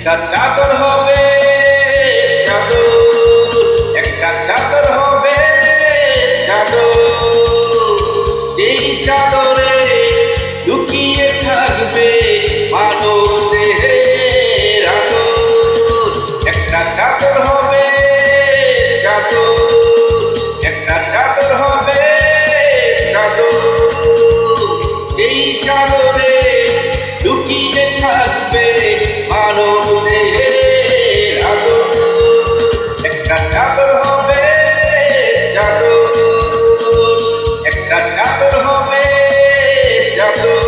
একটা চাদর হবে চাদর, একটা চাদর হবে চাদর, এই চাদরে লুকিয়ে থাকবে মানব দেহের আদর। একটা চাদর হবে চাদর, একটা চাদর হবে চাদর, এই চাদরে লুকিয়ে থাকবে মানব দেহের আদর। একটা চাদর হবে চাদর, একটা চাদর হবে চাদর।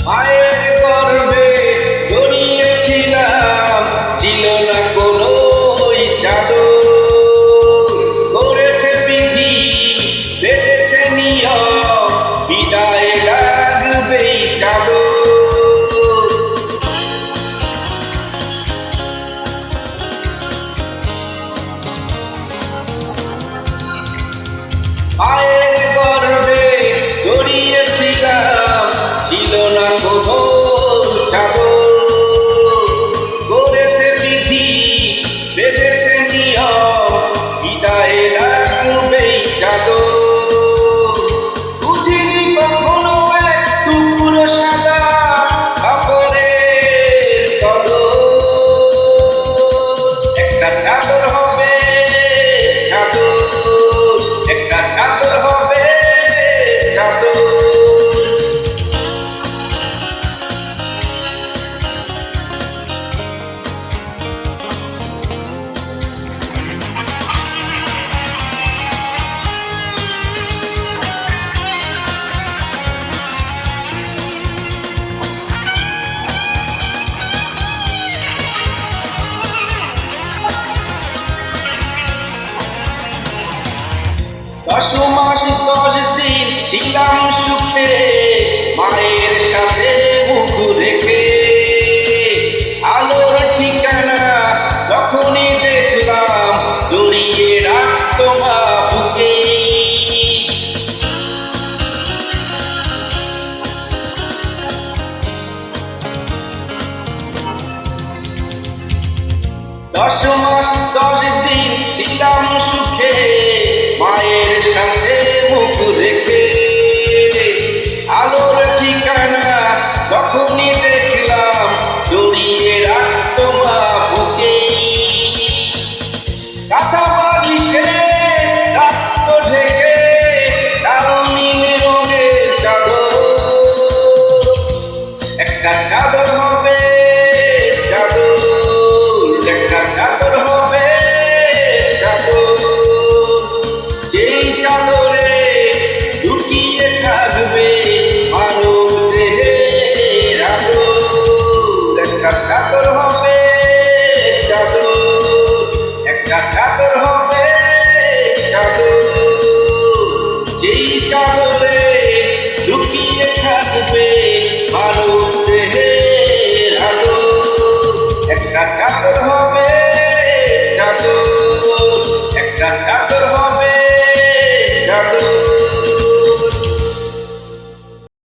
মায়ের গর্ভে জড়িয়েছিলাম, ছিল না কোনো চাদর, করেছে বিধি বেঁধেছে নিয়ম, বিদায় লাগবেই চাদর। মায়ের গর্ভে জড়িয়েছিলাম, ছিল না কোনো চাদর, করেছে বিধি বেঁধেছে নিয়ম, বিদায় লাগবেই চাদর। বুঝিনি কখনো এক টুকরো সাদা কাপড়ের কদর। একটা চাদর হবে চাদর, একটা চাদর হবে চাদর। দশ মাস 10 দিন ছিলাম সুখে, মায়ের সাথে মুখ রেখে। আলোর ঠিকানা যখনই দেখলাম, জড়িয়ে রাখতো মা বুকে। 10 মাস 10 দিন ছিলাম সুখে, মায়ের সাথে মুখ রেখে। আলোর ঠিকানা যখনই দেখলাম, জড়িয়ে রাখতো মা বুকে। কাঁথা বালিশে রাখতো ঢেকে, কালো নীল রঙের চাদর। একটা চাদর হবে চাদর, একটা চাদর হবে চাদর, এই চাদরে লুকিয়ে থাকবে মানব দেহের আদর। একটা চাদর হবে চাদর, একটা চাদর হবে চাদর, এই চাদরে লুকিয়ে থাকবে মানব দেহের আদর। একটা চাদর হবে